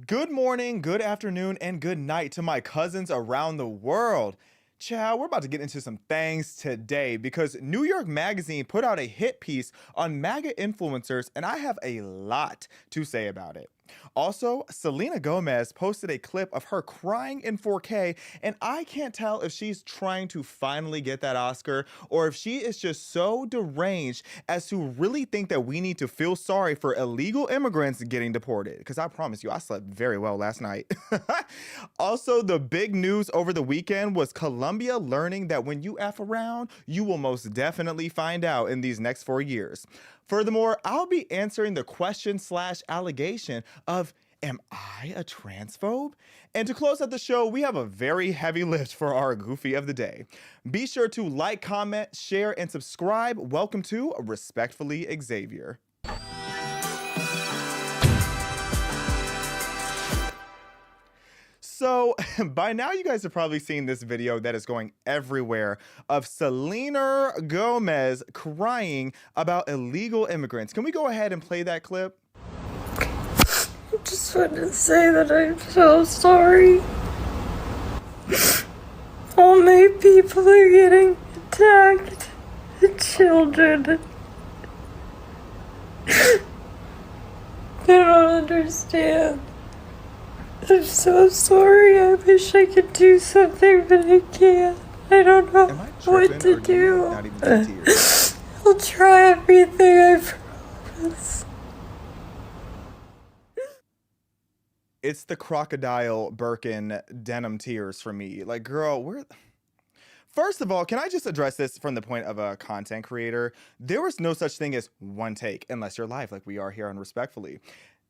Good morning, good afternoon, and good night to my cousins around the world. Chow, we're about to get into some things today because New York Magazine put out a hit piece on MAGA influencers, and I have a lot to say about it. Also, Selena Gomez posted a clip of her crying in 4K, and I can't tell if she's trying to finally get that Oscar or if she is just so deranged as to really think that we need to feel sorry for illegal immigrants getting deported. Because I promise you, I slept very well last night. Also, the big news over the weekend was Colombia learning that when you F around, you will most definitely find out in these next 4 years. Furthermore, I'll be answering the question slash allegation of, am I a transphobe? And to close out the show, we have a very heavy lift for our Goofy of the day. Be sure to like, comment, share, and subscribe. Welcome to Respectfully Xavier. So by now you guys have probably seen this video that is going everywhere of Selena Gomez crying about illegal immigrants. Can we go ahead and play that clip? I just want to say that I'm so sorry. All my people are getting attacked. The children. I don't understand. I'm so sorry. I wish I could do something, but I can't. I don't know what to do. I'll try everything, I promise. It's the crocodile Birkin denim tears for me. Like, girl, First of all, can I just address this from the point of a content creator? There is no such thing as one take unless you're live like we are here on Respectfully.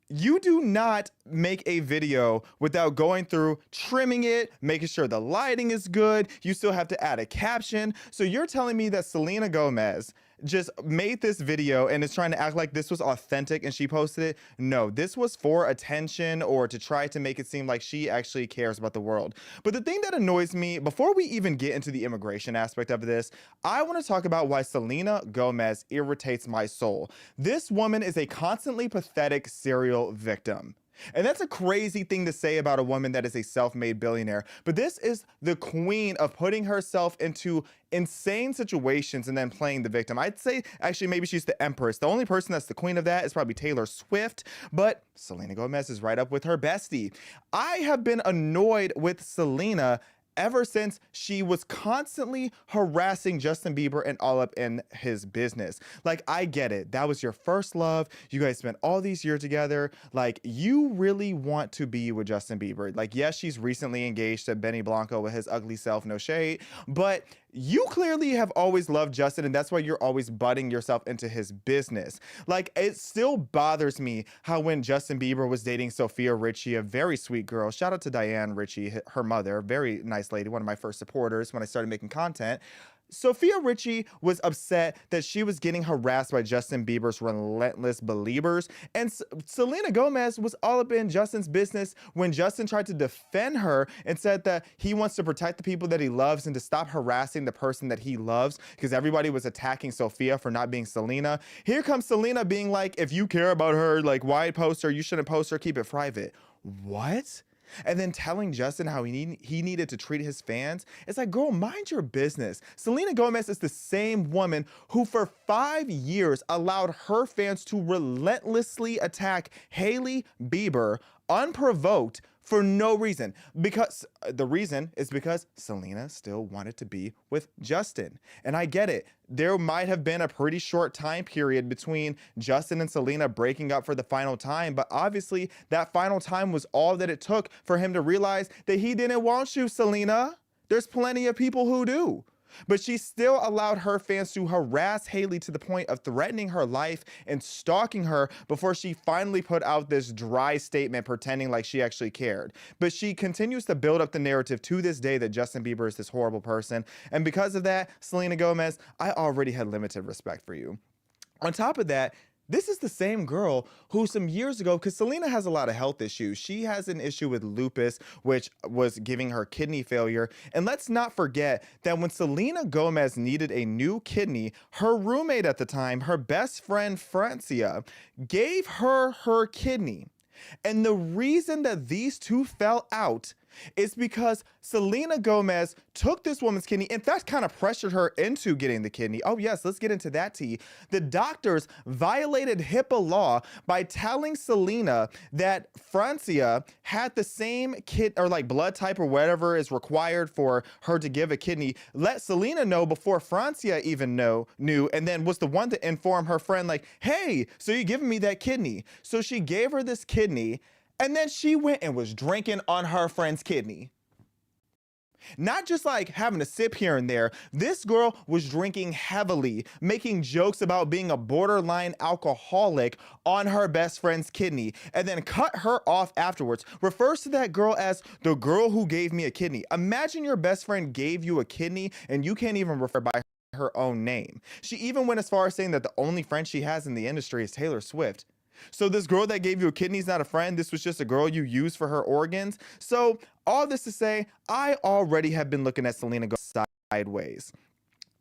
You do not make a video without going through, trimming it, making sure the lighting is good. You still have to add a caption. So you're telling me that Selena Gomez just made this video and is trying to act like this was authentic and she posted it? No, this was for attention or to try to make it seem like she actually cares about the world. But the thing that annoys me, before we even get into the immigration aspect of this, I want to talk about why Selena Gomez irritates my soul. This woman is a constantly pathetic serial victim. And that's a crazy thing to say about a woman that is a self-made billionaire. But this is the queen of putting herself into insane situations and then playing the victim. I'd say actually maybe she's the empress. The only person that's the queen of that is probably Taylor Swift, but Selena Gomez is right up with her bestie. I have been annoyed with Selena ever since she was constantly harassing Justin Bieber and all up in his business. Like, I get it. That was your first love. You guys spent all these years together. Like, you really want to be with Justin Bieber. Like, yes, she's recently engaged to Benny Blanco with his ugly self, no shade, but you clearly have always loved Justin, and that's why you're always butting yourself into his business. Like, it still bothers me how when Justin Bieber was dating Sophia Richie, a very sweet girl, shout out to Diane Richie, her mother, very nice lady, one of my first supporters when I started making content. Sophia Richie was upset that she was getting harassed by Justin Bieber's relentless believers, and Selena Gomez was all up in Justin's business when Justin tried to defend her and said that he wants to protect the people that he loves and to stop harassing the person that he loves because everybody was attacking Sophia for not being Selena. Here comes Selena being like, if you care about her, like, why post her? You shouldn't post her, keep it private. What? And then telling Justin how he needed to treat his fans. It's like, girl, mind your business. Selena Gomez is the same woman who for 5 years allowed her fans to relentlessly attack Hailey Bieber unprovoked for no reason. Because the reason is because Selena still wanted to be with Justin. And I get it. There might have been a pretty short time period between Justin and Selena breaking up for the final time, but obviously that final time was all that it took for him to realize that he didn't want you, Selena. There's plenty of people who do. But she still allowed her fans to harass Hailey to the point of threatening her life and stalking her before she finally put out this dry statement pretending like she actually cared. But she continues to build up the narrative to this day that Justin Bieber is this horrible person. And because of that, Selena Gomez, I already had limited respect for you. On top of that, this is the same girl who some years ago, because Selena has a lot of health issues. She has an issue with lupus, which was giving her kidney failure. And let's not forget that when Selena Gomez needed a new kidney, her roommate at the time, her best friend Francia, gave her her kidney. And the reason that these two fell out is because Selena Gomez took this woman's kidney, in fact, kind of pressured her into getting the kidney. Oh, yes, let's get into that tea. The doctors violated HIPAA law by telling Selena that Francia had the same blood type or whatever is required for her to give a kidney. Let Selena know before Francia even knew, and then was the one to inform her friend, like, hey, so you're giving me that kidney. So she gave her this kidney, and then she went and was drinking on her friend's kidney. Not just like having a sip here and there. This girl was drinking heavily, making jokes about being a borderline alcoholic on her best friend's kidney, and then cut her off afterwards. Refers to that girl as the girl who gave me a kidney. Imagine your best friend gave you a kidney and you can't even refer by her own name. She even went as far as saying that the only friend she has in the industry is Taylor Swift. So this girl that gave you a kidney is not a friend. This was just a girl you used for her organs. So all this to say, I already have been looking at Selena Gomez sideways.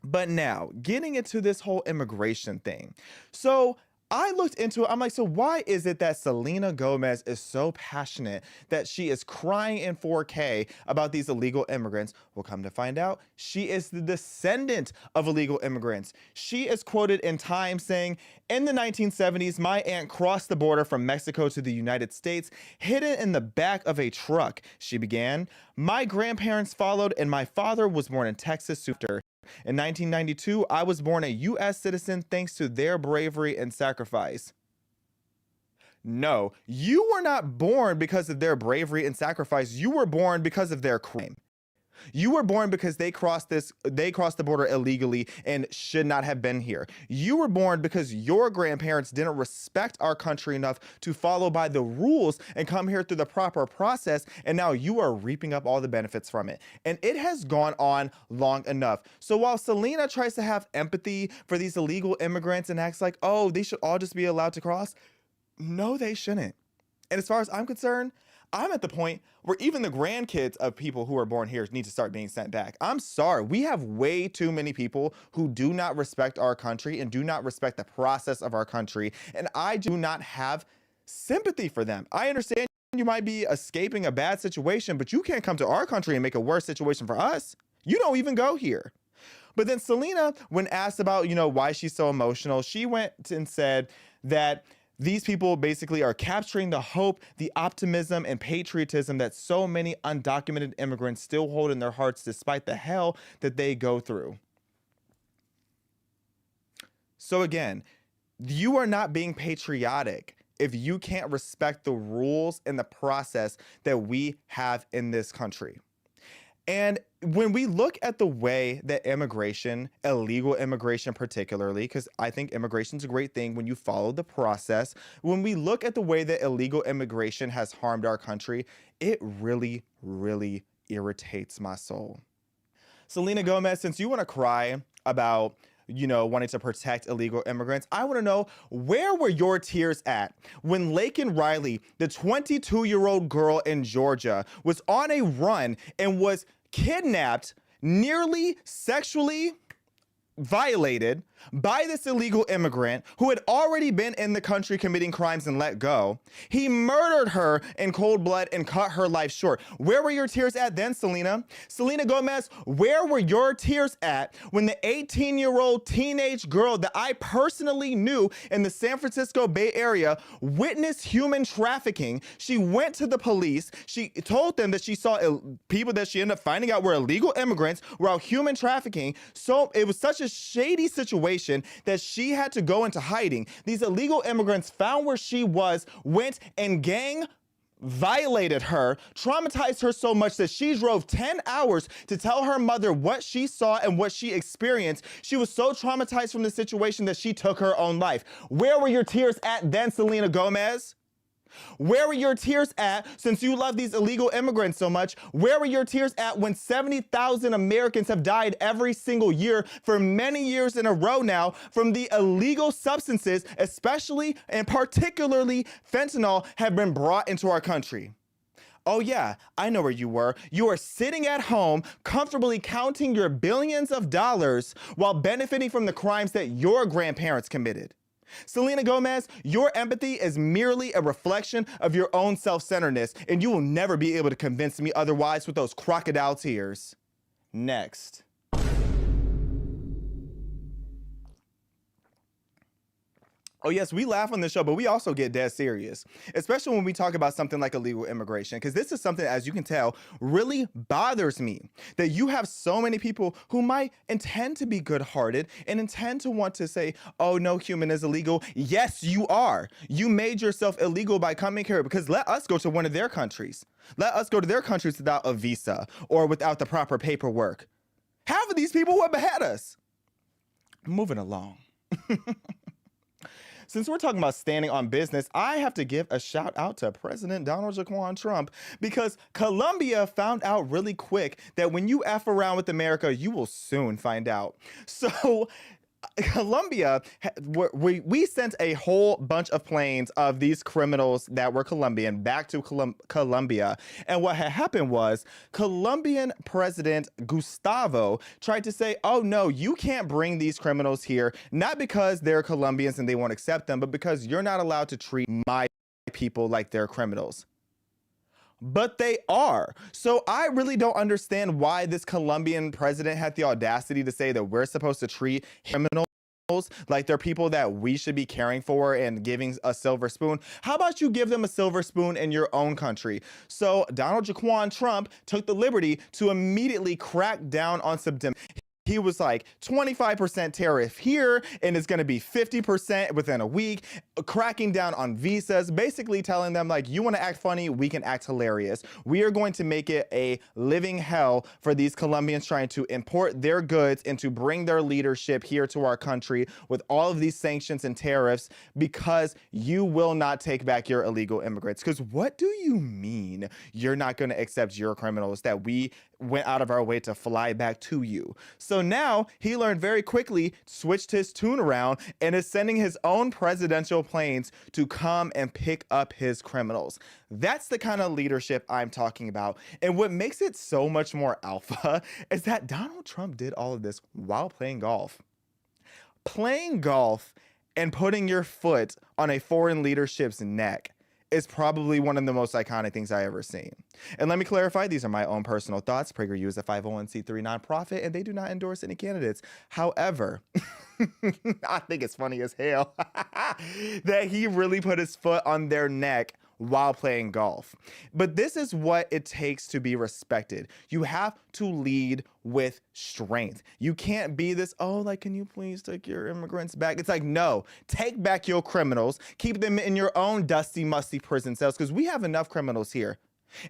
But now, getting into this whole immigration thing. So I looked into it. I'm like, so why is it that Selena Gomez is so passionate that she is crying in 4K about these illegal immigrants? Well, come to find out, she is the descendant of illegal immigrants. She is quoted in Time saying, in the 1970s, my aunt crossed the border from Mexico to the United States, hidden in the back of a truck. She began, my grandparents followed, and my father was born in Texas after. In 1992, I was born a U.S. citizen thanks to their bravery and sacrifice. No, you were not born because of their bravery and sacrifice. You were born because of their crime. You were born because they crossed the border illegally and should not have been here. You were born because your grandparents didn't respect our country enough to follow by the rules and come here through the proper process, and now you are reaping up all the benefits from it. And it has gone on long enough. So while Selena tries to have empathy for these illegal immigrants and acts like, oh, they should all just be allowed to cross, no, they shouldn't. And as far as I'm concerned, I'm at the point where even the grandkids of people who are born here need to start being sent back. I'm sorry. We have way too many people who do not respect our country and do not respect the process of our country. And I do not have sympathy for them. I understand you might be escaping a bad situation, but you can't come to our country and make a worse situation for us. You don't even go here. But then Selena, when asked about, why she's so emotional, she went and said that these people basically are capturing the hope, the optimism, and patriotism that so many undocumented immigrants still hold in their hearts despite the hell that they go through. So again, you are not being patriotic if you can't respect the rules and the process that we have in this country. And when we look at the way that immigration, illegal immigration particularly, because I think immigration is a great thing when you follow the process, when we look at the way that illegal immigration has harmed our country, it really, really irritates my soul. Selena Gomez, since you want to cry about wanting to protect illegal immigrants, I want to know, where were your tears at when Laken Riley, the 22-year-old girl in Georgia, was on a run and was kidnapped, nearly sexually violated by this illegal immigrant who had already been in the country committing crimes and let go? He murdered her in cold blood and cut her life short. Where were your tears at then, Selena? Selena Gomez, where were your tears at when the 18-year-old teenage girl that I personally knew in the San Francisco Bay Area witnessed human trafficking? She went to the police. She told them that she saw people that she ended up finding out were illegal immigrants, were out human trafficking. So it was such a shady situation that she had to go into hiding. These illegal immigrants found where she was, went and gang violated her, traumatized her so much that she drove 10 hours to tell her mother what she saw and what she experienced. She was so traumatized from the situation that she took her own life. Where were your tears at then, Selena Gomez? Where were your tears at, since you love these illegal immigrants so much? Where were your tears at when 70,000 Americans have died every single year for many years in a row now from the illegal substances, especially and particularly fentanyl, have been brought into our country? Oh yeah, I know where you were. You are sitting at home, comfortably counting your billions of dollars while benefiting from the crimes that your grandparents committed. Selena Gomez, your empathy is merely a reflection of your own self-centeredness, and you will never be able to convince me otherwise with those crocodile tears. Next. Oh yes, we laugh on the show, but we also get dead serious, especially when we talk about something like illegal immigration, because this is something, as you can tell, really bothers me, that you have so many people who might intend to be good-hearted and intend to want to say, oh, no human is illegal. Yes, you are. You made yourself illegal by coming here, because let us go to one of their countries. Let us go to their countries without a visa or without the proper paperwork. Half of these people would behead us. Moving along. Since we're talking about standing on business, I have to give a shout out to President Donald J. Trump, because Colombia found out really quick that when you F around with America, you will soon find out. So Colombia, we sent a whole bunch of planes of these criminals that were Colombian back to Colombia. And what had happened was Colombian President Gustavo tried to say, oh no, you can't bring these criminals here, not because they're Colombians and they won't accept them, but because you're not allowed to treat my people like they're criminals. But they are. So I really don't understand why this Colombian president had the audacity to say that we're supposed to treat criminals like they're people that we should be caring for and giving a silver spoon. How about you give them a silver spoon in your own country? So Donald J. Trump took the liberty to immediately crack down on some he was like 25% tariff here, and it's going to be 50% within a week, cracking down on visas, basically telling them, like, you want to act funny, we can act hilarious. We are going to make it a living hell for these Colombians trying to import their goods and to bring their leadership here to our country with all of these sanctions and tariffs, because you will not take back your illegal immigrants. Because what do you mean you're not going to accept your criminals that we went out of our way to fly back to you? So now he learned very quickly, switched his tune around, and is sending his own presidential planes to come and pick up his criminals. That's the kind of leadership I'm talking about. And what makes it so much more alpha is that Donald Trump did all of this while playing golf. Playing golf and putting your foot on a foreign leadership's neck is probably one of the most iconic things I ever seen. And let me clarify, these are my own personal thoughts. PragerU is a 501c3 nonprofit, and they do not endorse any candidates. However, I think it's funny as hell that he really put his foot on their neck while playing golf. But this is what it takes to be respected. You have to lead with strength. You can't be this, oh, like, can you please take your immigrants back? It's like, no, take back your criminals, keep them in your own dusty, musty prison cells, because we have enough criminals here.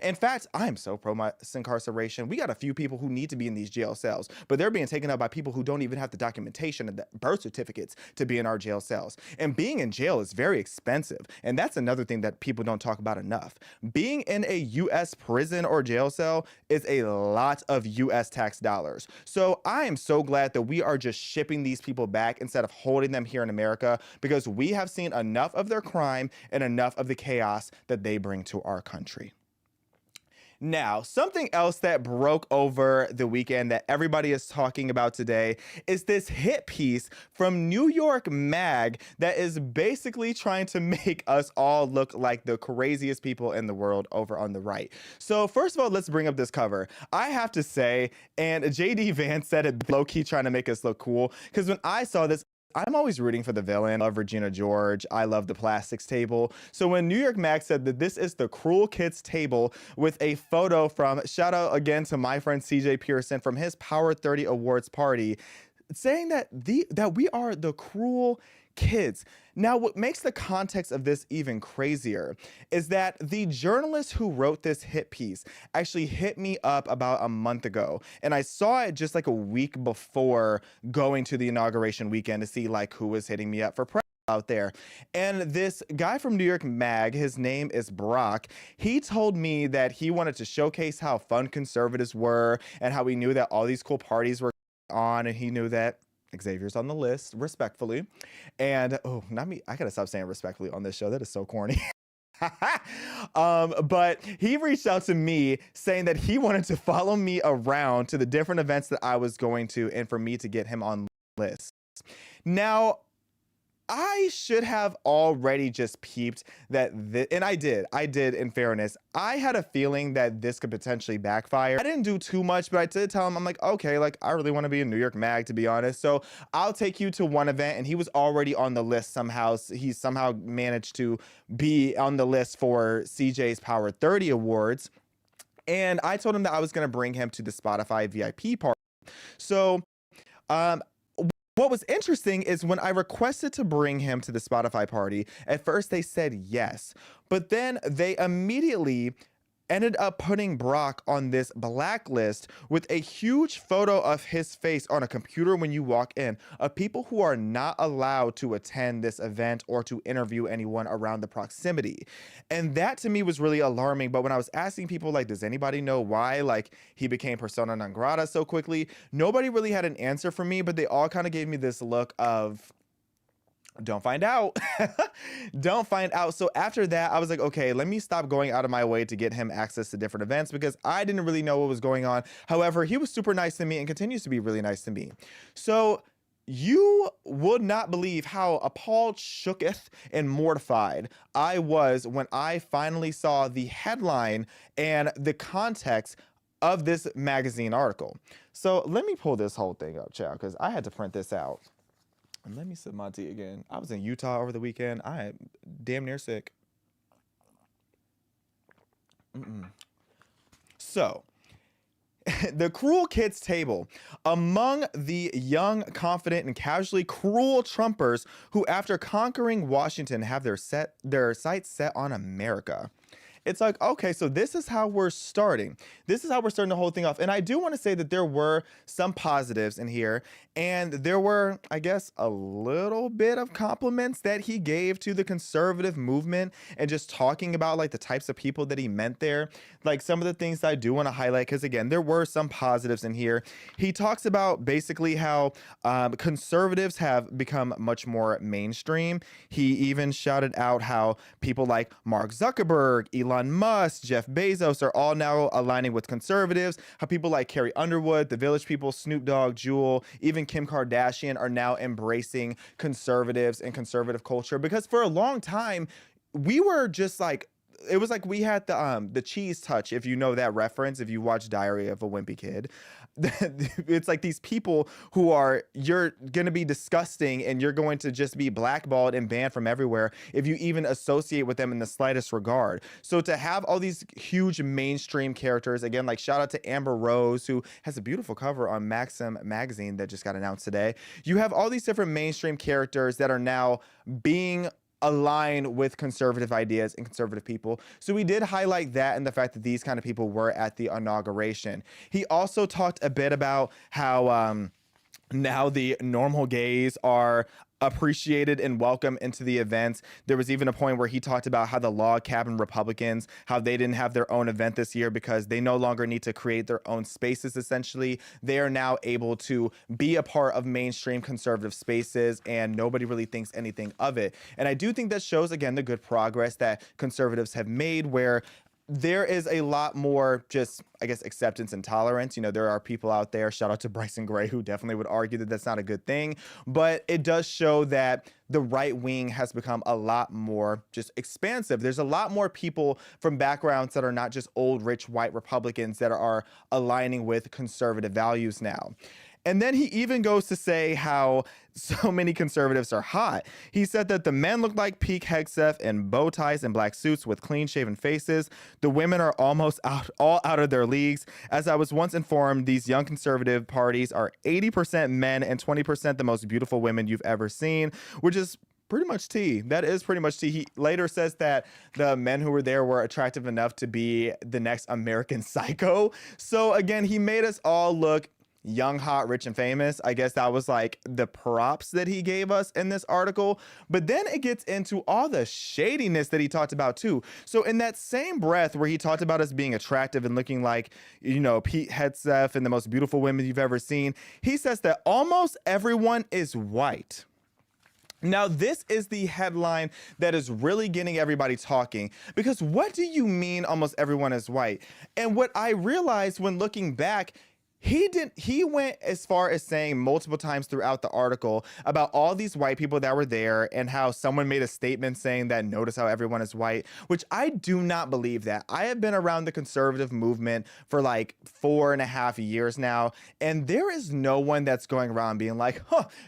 In fact, I'm so pro mass incarceration. We got a few people who need to be in these jail cells, but they're being taken up by people who don't even have the documentation and the birth certificates to be in our jail cells. And being in jail is very expensive. And that's another thing that people don't talk about enough. Being in a U.S. prison or jail cell is a lot of U.S. tax dollars. So I am so glad that we are just shipping these people back instead of holding them here in America, because we have seen enough of their crime and enough of the chaos that they bring to our country. Now, something else that broke over the weekend that everybody is talking about today is this hit piece from New York Mag that is basically trying to make us all look like the craziest people in the world over on the right. So first of all, let's bring up this cover. I have to say, and JD Vance said it low-key trying to make us look cool, because when I saw this, I'm always rooting for the villain. I love Regina George. I love the plastics table. So when New York Mag said that this is the Cruel Kids table with a photo from, shout out again to my friend CJ Pearson from his Power 30 Awards party, saying that we are the cruel kids. Now, what makes the context of this even crazier is that the journalist who wrote this hit piece actually hit me up about a month ago, and I saw it just like a week before going to the inauguration weekend to see like who was hitting me up for press out there. And this guy from New York Mag, his name is Brock, he told me that he wanted to showcase how fun conservatives were and how he knew that all these cool parties were on, and he knew that Xavier's on the list, respectfully. And oh, not me, I gotta stop saying respectfully on this show. That is so corny. But he reached out to me saying that he wanted to follow me around to the different events that I was going to and for me to get him on the list. Now, I should have already just peeped that and I did in fairness. I had a feeling that this could potentially backfire. I didn't do too much, but I did tell him, I'm like, okay, like I really want to be in New York Mag, to be honest. So I'll take you to one event. And he was already on the list somehow. He somehow managed to be on the list for CJ's Power 30 Awards. And I told him that I was going to bring him to the Spotify VIP party. So, what was interesting is when I requested to bring him to the Spotify party, at first they said yes, but then they immediately ended up putting Brock on this blacklist with a huge photo of his face on a computer when you walk in, of people who are not allowed to attend this event or to interview anyone around the proximity. And that to me was really alarming. But when I was asking people, like, does anybody know why, like, he became persona non grata so quickly? Nobody really had an answer for me, but they all kind of gave me this look of, don't find out. Don't find out. So after that, I was like, okay, let me stop going out of my way to get him access to different events because I didn't really know what was going on. However, he was super nice to me and continues to be really nice to me. So you would not believe how appalled, shooketh, and mortified I was when I finally saw the headline and the context of this magazine article. So let me pull this whole thing up, child, because I had to print this out. And let me sip my tea again. I was in Utah over the weekend. I am damn near sick. So, the cruel kids table. Among the young, confident, and casually cruel Trumpers who, after conquering Washington, have their sights set on America. It's like, okay, so this is how we're starting. This is how we're starting the whole thing off. And I do want to say that there were some positives in here. And there were, I guess, a little bit of compliments that he gave to the conservative movement and just talking about like the types of people that he meant there. Like some of the things that I do want to highlight, because again, there were some positives in here. He talks about basically how conservatives have become much more mainstream. He even shouted out how people like Mark Zuckerberg, Elon Musk, Jeff Bezos are all now aligning with conservatives. How people like Carrie Underwood, The Village People, Snoop Dogg, Jewel, even Kim Kardashian are now embracing conservatives and conservative culture. Because for a long time, we were just like, it was like we had the cheese touch, if you know that reference, if you watch Diary of a Wimpy Kid. It's like these people who are, you're going to be disgusting and you're going to just be blackballed and banned from everywhere if you even associate with them in the slightest regard. So to have all these huge mainstream characters, again, like shout out to Amber Rose, who has a beautiful cover on Maxim magazine that just got announced today. You have all these different mainstream characters that are now being align with conservative ideas and conservative people. So we did highlight that and the fact that these kind of people were at the inauguration. He also talked a bit about how now the normal gays are appreciated and welcome into the events. There was even a point where he talked about how the log cabin Republicans, how they didn't have their own event this year because they no longer need to create their own spaces. Essentially, they are now able to be a part of mainstream conservative spaces and nobody really thinks anything of it. And I do think that shows, again, the good progress that conservatives have made, where there is a lot more just, I guess, acceptance and tolerance. You know, there are people out there, shout out to Bryson Gray, who definitely would argue that that's not a good thing. But it does show that the right wing has become a lot more just expansive. There's a lot more people from backgrounds that are not just old, rich, white Republicans that are aligning with conservative values now. And then he even goes to say how so many conservatives are hot. He said that the men look like peak Hegseth in bow ties and black suits with clean-shaven faces. The women are almost all out of their leagues. As I was once informed, these young conservative parties are 80% men and 20% the most beautiful women you've ever seen, which is pretty much tea. That is pretty much tea. He later says that the men who were there were attractive enough to be the next American Psycho. So again, he made us all look young, hot, rich, and famous. I guess that was like the props that he gave us in this article. But then it gets into all the shadiness that he talked about too. So in that same breath where he talked about us being attractive and looking like, you know, Pete Hegseth and the most beautiful women you've ever seen, he says that almost everyone is white. Now, this is the headline that is really getting everybody talking, because what do you mean almost everyone is white? And what I realized when looking back, He went as far as saying multiple times throughout the article about all these white people that were there and how someone made a statement saying that notice how everyone is white, which I do not believe that. I have been around the conservative movement for like 4.5 years now, and there is no one that's going around being like,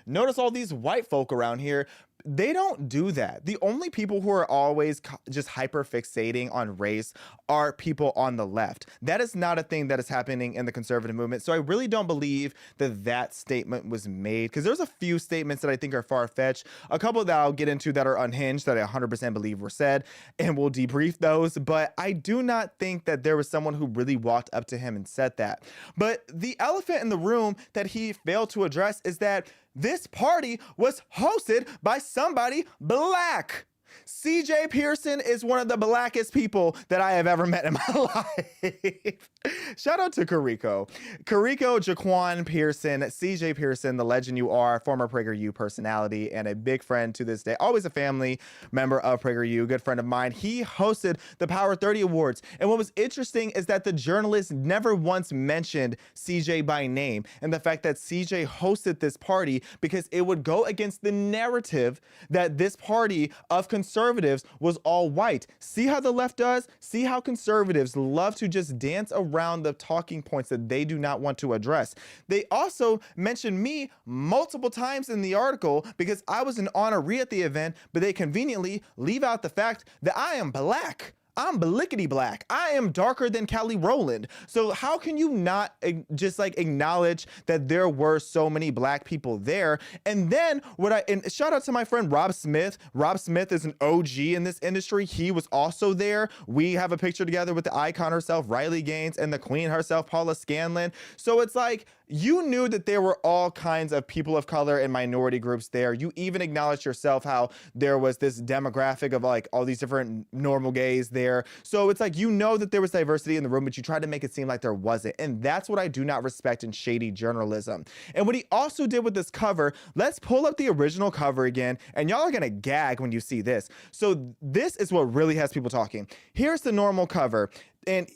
notice all these white folk around here. They don't do that. The only people who are always just hyper fixating on race are people on the left. That is not a thing that is happening in the conservative movement. So I really don't believe that that statement was made, because there's a few statements that I think are far-fetched, a couple that I'll get into that are unhinged that I 100% believe were said, and we'll debrief those. But I do not think that there was someone who really walked up to him and said that. But the elephant in the room that he failed to address is that this party was hosted by somebody black. CJ Pearson is one of the blackest people that I have ever met in my life. Shout out to Carrico Jaquan Pearson, CJ Pearson, the legend you are, former PragerU personality and a big friend to this day, always a family member of PragerU, good friend of mine. He hosted the Power 30 Awards. And what was interesting is that the journalist never once mentioned CJ by name, and the fact that CJ hosted this party because it would go against the narrative that this party of conservatives was all white. See how the left does? See how conservatives love to just dance around the talking points that they do not want to address. They also mentioned me multiple times in the article because I was an honoree at the event, but they conveniently leave out the fact that I am black. I'm blickety black. I am darker than Kelly Rowland. So how can you not just like acknowledge that there were so many black people there? And then and shout out to my friend Rob Smith. Rob Smith is an OG in this industry. He was also there. We have a picture together with the icon herself, Riley Gaines, and the queen herself, Paula Scanlon. So it's like, you knew that there were all kinds of people of color and minority groups there. You even acknowledged yourself how there was this demographic of like all these different normal gays there. So it's like, you know that there was diversity in the room, but you tried to make it seem like there wasn't. And that's what I do not respect in shady journalism. And what he also did with this cover, let's pull up the original cover again, and y'all are gonna gag when you see this. So this is what really has people talking. Here's the normal cover,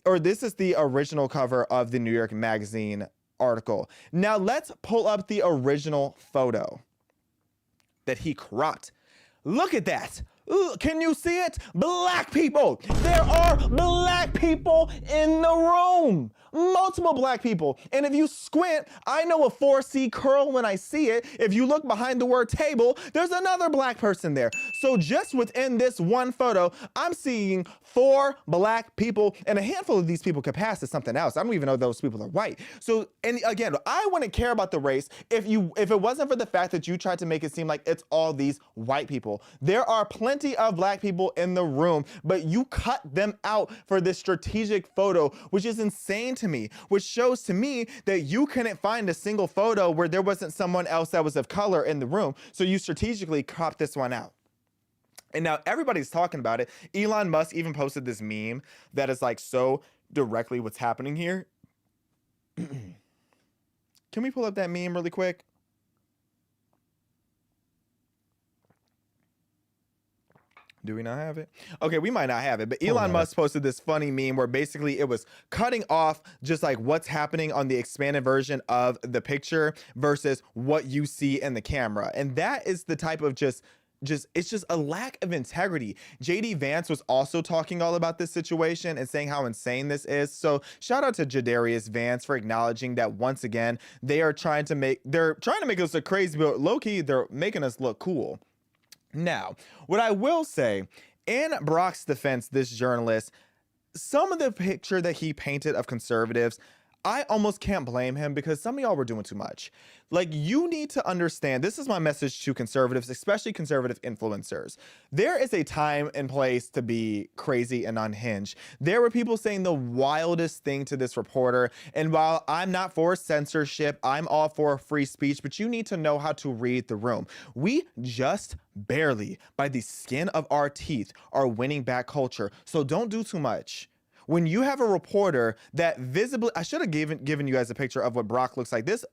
or this is the original cover of the New York Magazine article. Now let's pull up the original photo that he cropped. Look at that. Ooh, can you see it? Black people. There are black people in the room. Multiple black people. And if you squint, I know a 4C curl when I see it. If you look behind the word table, there's another black person there. So just within this one photo, I'm seeing 4 black people, and a handful of these people could pass as something else. I don't even know those people are white. So, and again, I wouldn't care about the race if it wasn't for the fact that you tried to make it seem like it's all these white people. There are plenty of black people in the room, but you cut them out for this strategic photo, which is insane to me, which shows to me that you couldn't find a single photo where there wasn't someone else that was of color in the room. So you strategically cropped this one out. And now everybody's talking about it. Elon Musk even posted this meme that is like so directly what's happening here. Can we pull up that meme really quick? Do we not have it? Okay, we might not have it, but Elon Musk posted this funny meme where basically it was cutting off just like what's happening on the expanded version of the picture versus what you see in the camera. And that is the type of it's just a lack of integrity. JD Vance was also talking all about this situation and saying how insane this is. So shout out to Jadarius Vance for acknowledging that once again, they're trying to make us look crazy, but low-key, they're making us look cool. Now, what I will say, in Brock's defense, this journalist, some of the picture that he painted of conservatives, I almost can't blame him because some of y'all were doing too much. Like, you need to understand, this is my message to conservatives, especially conservative influencers. There is a time and place to be crazy and unhinged. There were people saying the wildest thing to this reporter. And while I'm not for censorship, I'm all for free speech, but you need to know how to read the room. We just barely, by the skin of our teeth, are winning back culture. So don't do too much. When you have a reporter that visibly, I should have given you guys a picture of what Brock looks like. This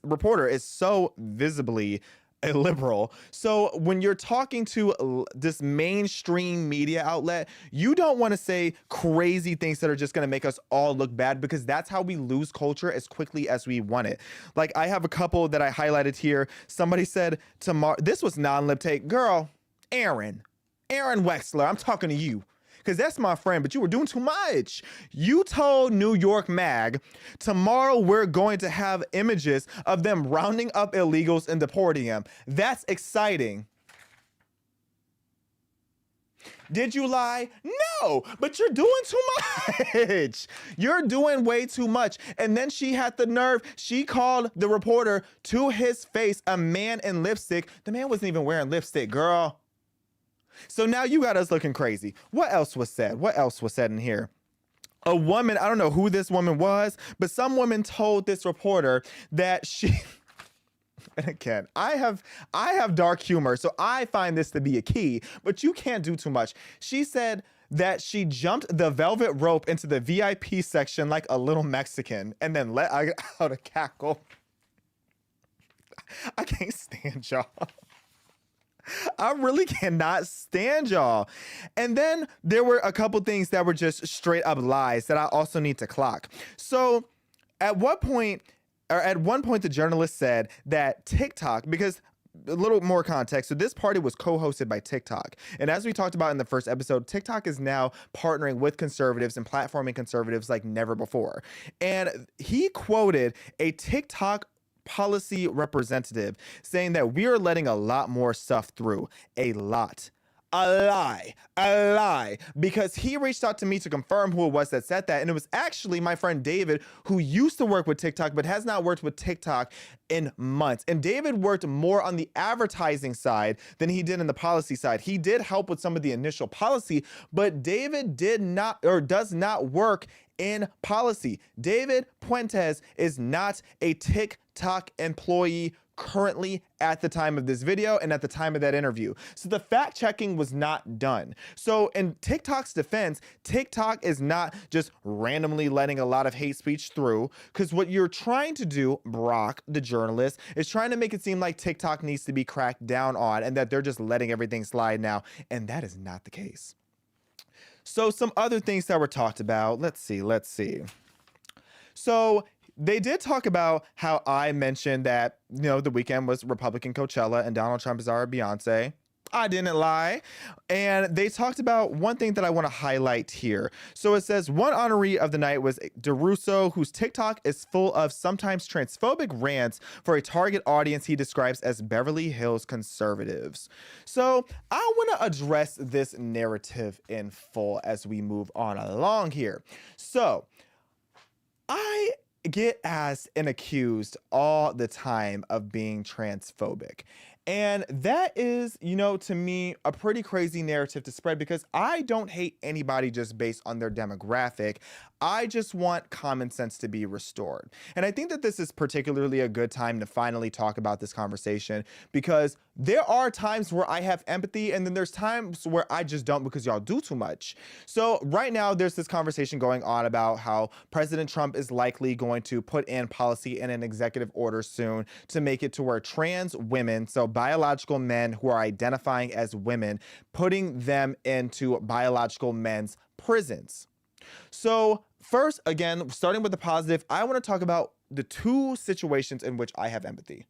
reporter is so visibly a liberal. So when you're talking to this mainstream media outlet, you don't want to say crazy things that are just going to make us all look bad, because that's how we lose culture as quickly as we want it. Like, I have a couple that I highlighted here. Somebody said tomorrow, this was non-lip take, girl, Aaron Wexler, I'm talking to you, because that's my friend, but you were doing too much. You told New York Mag, tomorrow we're going to have images of them rounding up illegals and deporting them. That's exciting. Did you lie? No, but you're doing too much. You're doing way too much. And then she had the nerve. She called the reporter to his face a man in lipstick. The man wasn't even wearing lipstick, girl. So now you got us looking crazy. What else was said? What else was said in here? A woman, I don't know who this woman was, but some woman told this reporter that she, and again, I have dark humor, so I find this to be a key, but you can't do too much. She said that she jumped the velvet rope into the VIP section like a little Mexican and then let out a cackle. I can't stand y'all. I really cannot stand y'all. And then there were a couple things that were just straight up lies that I also need to clock. So at one point, the journalist said that TikTok, because a little more context. So this party was co-hosted by TikTok. And as we talked about in the first episode, TikTok is now partnering with conservatives and platforming conservatives like never before. And he quoted a TikTok policy representative saying that we are letting a lot more stuff through. A lot. A lie, because he reached out to me to confirm who it was that said that, and it was actually my friend David, who used to work with TikTok but has not worked with TikTok in months. And David worked more on the advertising side than he did in the policy side. He did help with some of the initial policy, but David did not, or does not work in policy. David Puentes is not a TikTok employee currently at the time of this video and at the time of that interview. So the fact checking was not done. So in TikTok's defense, TikTok is not just randomly letting a lot of hate speech through, because what you're trying to do, Brock, the journalist, is trying to make it seem like TikTok needs to be cracked down on and that they're just letting everything slide now. And that is not the case. So some other things that were talked about, let's see. So they did talk about how I mentioned that, you know, the weekend was Republican Coachella and Donald Trump is our Beyonce. I didn't lie. And they talked about one thing that I want to highlight here. So it says one honoree of the night was DeRusso, whose TikTok is full of sometimes transphobic rants for a target audience he describes as Beverly Hills conservatives. So I want to address this narrative in full as we move on along here. So I get asked and accused all the time of being transphobic. And that is, you know, to me, a pretty crazy narrative to spread, because I don't hate anybody just based on their demographic. I just want common sense to be restored. And I think that this is particularly a good time to finally talk about this conversation, because there are times where I have empathy and then there's times where I just don't, because y'all do too much. So right now there's this conversation going on about how President Trump is likely going to put in policy in an executive order soon to make it to where trans women, so biological men who are identifying as women, putting them into biological men's prisons. So first, again, starting with the positive, I want to talk about the two situations in which I have empathy.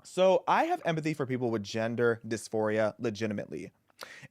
So I have empathy for people with gender dysphoria legitimately.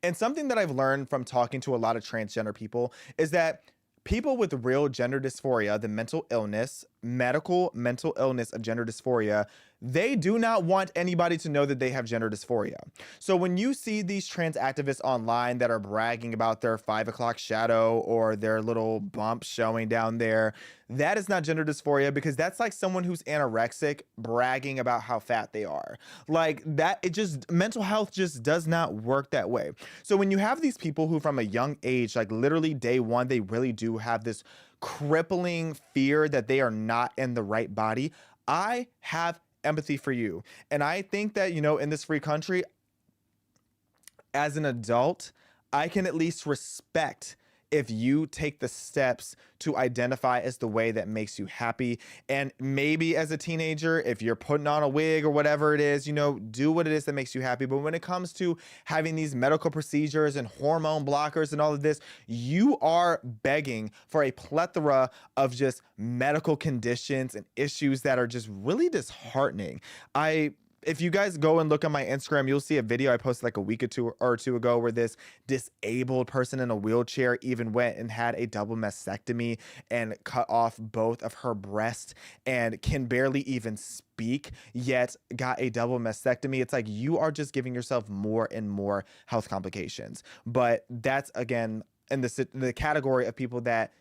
And something that I've learned from talking to a lot of transgender people is that people with real gender dysphoria, the medical mental illness of gender dysphoria, they do not want anybody to know that they have gender dysphoria. So when you see these trans activists online that are bragging about their 5 o'clock shadow or their little bump showing down there, that is not gender dysphoria, because that's like someone who's anorexic bragging about how fat they are. Like that, mental health just does not work that way. So when you have these people who from a young age, like literally day one, they really do have this crippling fear that they are not in the right body, I have empathy for you. And I think that, you know, in this free country, as an adult, I can at least respect if you take the steps to identify as the way that makes you happy. And maybe as a teenager, if you're putting on a wig or whatever it is, do what it is that makes you happy. But when it comes to having these medical procedures and hormone blockers and all of this, you are begging for a plethora of just medical conditions and issues that are just really disheartening. If you guys go and look on my Instagram, you'll see a video I posted like a week or two ago where this disabled person in a wheelchair even went and had a double mastectomy and cut off both of her breasts and can barely even speak, yet got a double mastectomy. It's like you are just giving yourself more and more health complications. But that's, again, in the category of people that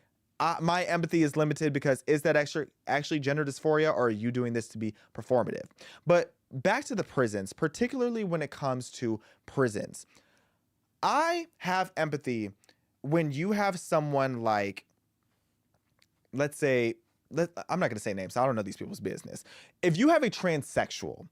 my empathy is limited, because is that actually gender dysphoria, or are you doing this to be performative? But back to the prisons, particularly when it comes to prisons, I have empathy when you have someone like, let's say, I'm not going to say names, I don't know these people's business. If you have a transsexual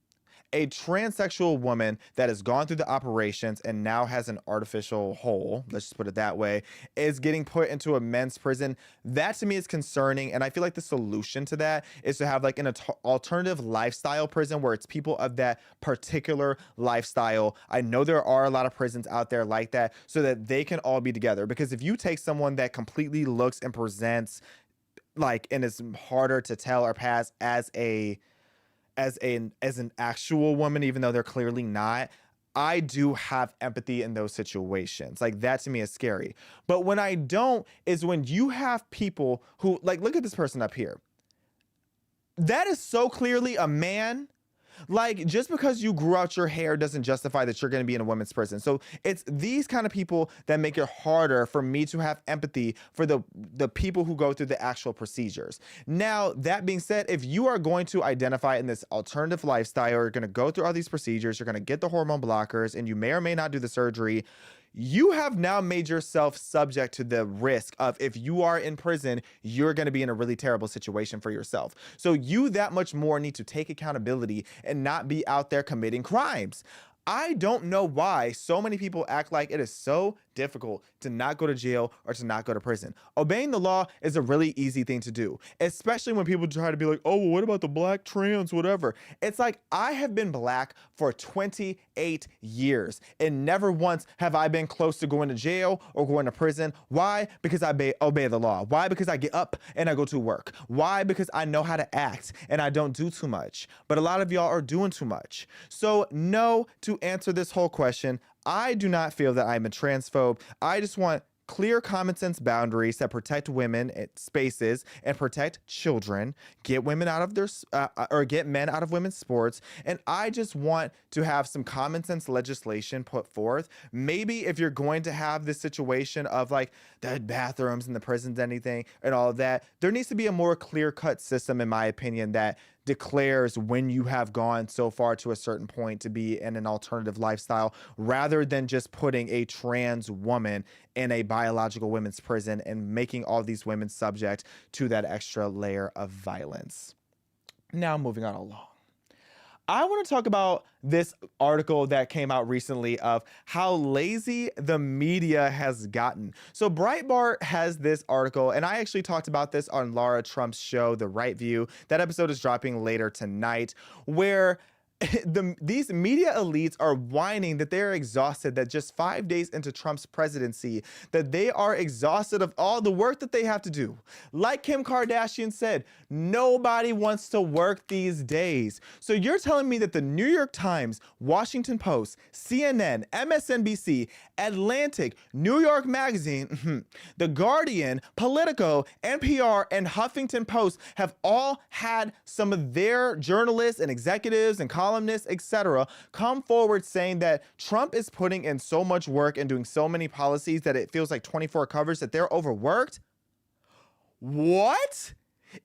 woman that has gone through the operations and now has an artificial hole, let's just put it that way, is getting put into a men's prison, that to me is concerning. And I feel like the solution to that is to have like an alternative lifestyle prison where it's people of that particular lifestyle. I know there are a lot of prisons out there like that, so that they can all be together. Because if you take someone that completely looks and presents like, and is harder to tell or pass as an actual woman, even though they're clearly not, I do have empathy in those situations. Like, that to me is scary. But when I don't is when you have people who, like, look at this person up here. That is so clearly a man. Like, just because you grew out your hair doesn't justify that you're going to be in a women's prison. So it's these kind of people that make it harder for me to have empathy for the people who go through the actual procedures. Now, that being said, if you are going to identify in this alternative lifestyle, you're going to go through all these procedures, you're going to get the hormone blockers, and you may or may not do the surgery, you have now made yourself subject to the risk of, if you are in prison, you're going to be in a really terrible situation for yourself. So you that much more need to take accountability and not be out there committing crimes. I don't know why so many people act like it is so difficult to not go to jail or to not go to prison. Obeying the law is a really easy thing to do, especially when people try to be like, oh, well, what about the black, trans, whatever? It's like, I have been black for 28 years and never once have I been close to going to jail or going to prison. Why? Because I obey the law. Why? Because I get up and I go to work. Why? Because I know how to act and I don't do too much. But a lot of y'all are doing too much. So no, to answer this whole question, I do not feel that I'm a transphobe. I just want clear common sense boundaries that protect women at spaces and protect children, get women out of their or get men out of women's sports. And I just want to have some common sense legislation put forth. Maybe if you're going to have this situation of like the bathrooms and the prisons, anything and all of that, there needs to be a more clear-cut system, in my opinion, that declares when you have gone so far to a certain point to be in an alternative lifestyle, rather than just putting a trans woman in a biological women's prison and making all these women subject to that extra layer of violence. Now, moving on along, I want to talk about this article that came out recently of how lazy the media has gotten. So Breitbart has this article, and I actually talked about this on Lara Trump's show, The Right View. That episode is dropping later tonight, where these media elites are whining that they're exhausted, that just 5 days into Trump's presidency, that they are exhausted of all the work that they have to do. Like Kim Kardashian said, nobody wants to work these days. So you're telling me that the New York Times, Washington Post, CNN, MSNBC, Atlantic, New York Magazine, The Guardian, Politico, NPR, and Huffington Post have all had some of their journalists and executives and columnists, etc., come forward saying that Trump is putting in so much work and doing so many policies that it feels like 24 covers, that they're overworked? What?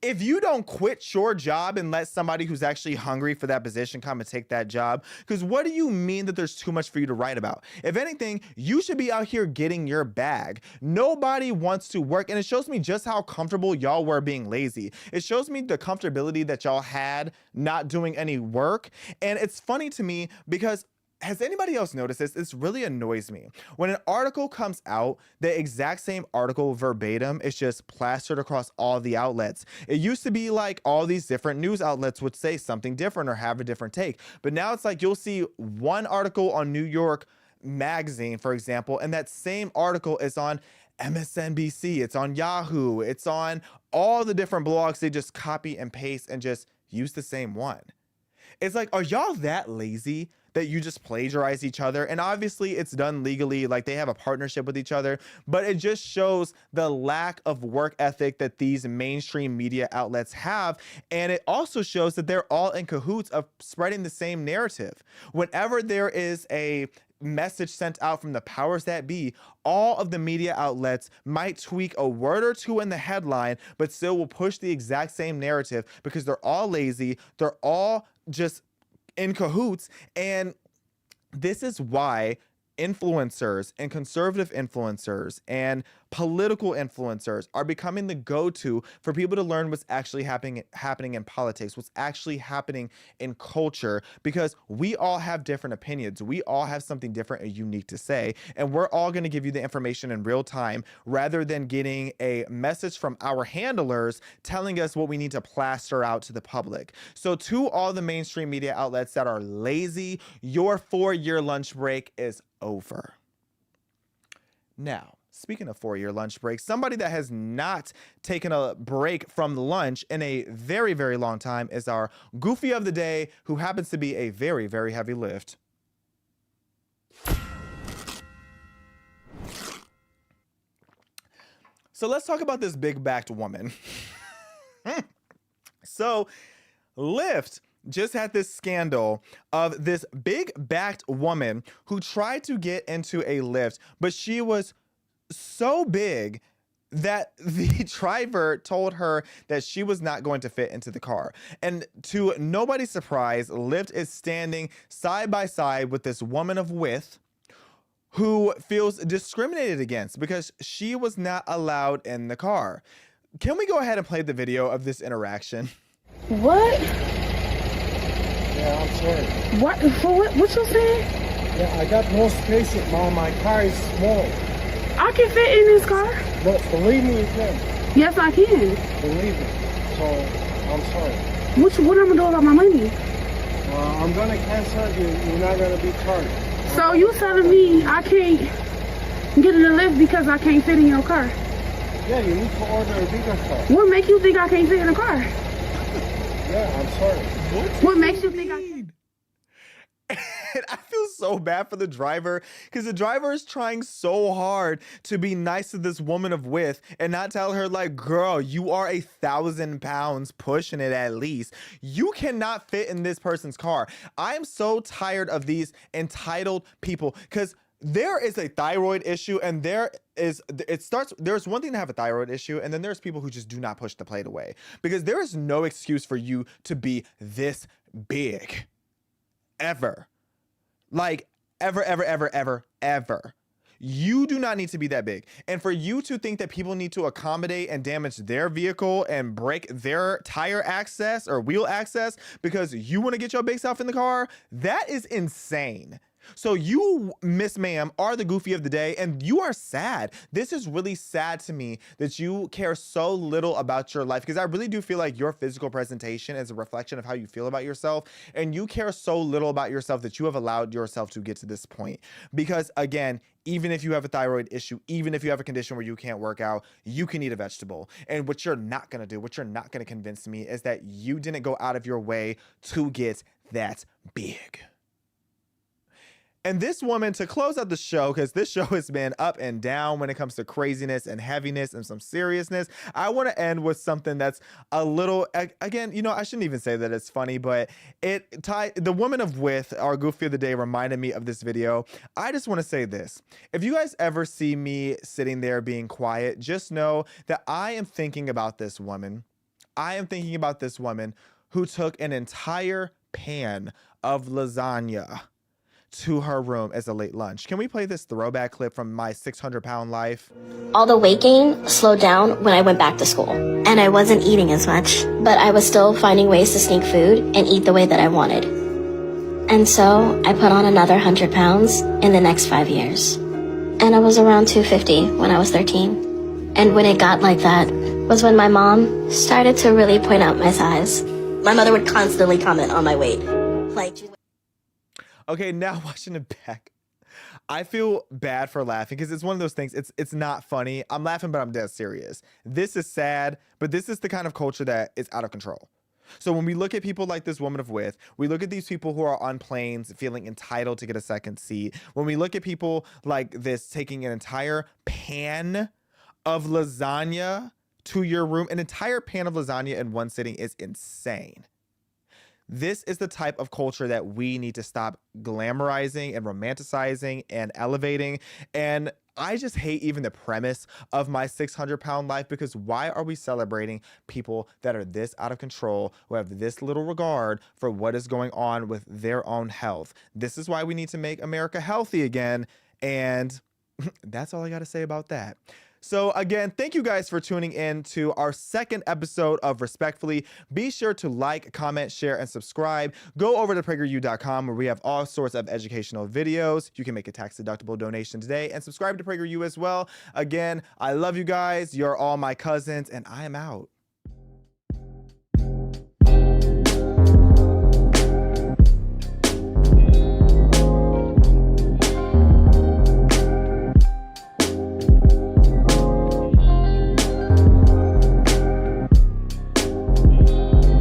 If you don't quit your job and let somebody who's actually hungry for that position come and take that job, because what do you mean that there's too much for you to write about? If anything, you should be out here getting your bag. Nobody wants to work, and it shows me just how comfortable y'all were being lazy. It shows me the comfortability that y'all had not doing any work. And it's funny to me because has anybody else noticed this? This really annoys me. When an article comes out, the exact same article verbatim is just plastered across all the outlets. It used to be like all these different news outlets would say something different or have a different take. But now it's like you'll see one article on New York Magazine, for example, and that same article is on MSNBC, it's on Yahoo, it's on all the different blogs. They just copy and paste and just use the same one. It's like, are y'all that lazy that you just plagiarize each other? And obviously it's done legally, like they have a partnership with each other, but it just shows the lack of work ethic that these mainstream media outlets have. And it also shows that they're all in cahoots of spreading the same narrative. Whenever there is a message sent out from the powers that be, all of the media outlets might tweak a word or two in the headline, but still will push the exact same narrative because they're all lazy. They're all just in cahoots. And this is why influencers and conservative influencers and political influencers are becoming the go-to for people to learn what's actually happening in politics, what's actually happening in culture, because we all have different opinions. We all have something different and unique to say, and we're all going to give you the information in real time rather than getting a message from our handlers telling us what we need to plaster out to the public. So to all the mainstream media outlets that are lazy, your 4-year lunch break is over. Now, speaking of 4-year lunch break, somebody that has not taken a break from lunch in a very, very long time is our goofy of the day, who happens to be a very, very heavy lift. So let's talk about this big-backed woman. So Lyft just had this scandal of this big-backed woman who tried to get into a Lyft, but she was so big that the driver told her that she was not going to fit into the car. And to nobody's surprise, Lyft is standing side by side with this woman of width who feels discriminated against because she was not allowed in the car. Can we go ahead and play the video of this interaction? What? Yeah, I'm sorry. What? For what? What you saying? Yeah, I got no space in my car is small. I can fit in this car. But believe me, you can. Yes, I can. Believe me. So, I'm sorry. What am I do about my money? I'm gonna cancel it. You're not gonna be charged. So you telling me I can't get in the lift because I can't fit in your car? Yeah, you need to order a bigger car. What makes you think I can't fit in the car? Yeah, I'm sorry. What makes you think I can't? And I feel so bad for the driver because the driver is trying so hard to be nice to this woman of width and not tell her, like, girl, you are 1,000 pounds pushing it at least. You cannot fit in this person's car. I am so tired of these entitled people because there is a thyroid issue, and there's one thing to have a thyroid issue, and then there's people who just do not push the plate away, because there is no excuse for you to be this big ever. Like, ever. You do not need to be that big. And for you to think that people need to accommodate and damage their vehicle and break their tire access or wheel access because you want to get your big self in the car, that is insane. So you, Miss Ma'am, are the goofy of the day, and you are sad. This is really sad to me that you care so little about your life, because I really do feel like your physical presentation is a reflection of how you feel about yourself, and you care so little about yourself that you have allowed yourself to get to this point. Because again, even if you have a thyroid issue, even if you have a condition where you can't work out, you can eat a vegetable. And what you're not going to do, what you're not going to convince me is that you didn't go out of your way to get that big. And this woman, to close out the show, because this show has been up and down when it comes to craziness and heaviness and some seriousness, I want to end with something that's a little, again, you know, I shouldn't even say that it's funny, but the woman of width, our goofy of the day, reminded me of this video. I just want to say this. If you guys ever see me sitting there being quiet, just know that I am thinking about this woman. I am thinking about this woman who took an entire pan of lasagna to her room as a late lunch. Can we play this throwback clip from my 600-pound life? All the weight gain slowed down when I went back to school. And I wasn't eating as much, but I was still finding ways to sneak food and eat the way that I wanted. And so I put on another 100 pounds in the next 5 years. And I was around 250 when I was 13. And when it got like that was when my mom started to really point out my size. My mother would constantly comment on my weight. Like, okay, now watching it back, I feel bad for laughing because it's one of those things. It's not funny. I'm laughing, but I'm dead serious. This is sad, but this is the kind of culture that is out of control. So when we look at people like this woman of width, we look at these people who are on planes feeling entitled to get a second seat. When we look at people like this taking an entire pan of lasagna to your room, an entire pan of lasagna in one sitting is insane. This is the type of culture that we need to stop glamorizing and romanticizing and elevating. And I just hate even the premise of my 600-pound life, because why are we celebrating people that are this out of control, who have this little regard for what is going on with their own health? This is why we need to make America healthy again. And that's all I got to say about that. So again, thank you guys for tuning in to our second episode of Respectfully. Be sure to like, comment, share, and subscribe. Go over to PragerU.com where we have all sorts of educational videos. You can make a tax-deductible donation today and subscribe to PragerU as well. Again, I love you guys. You're all my cousins, and I am out.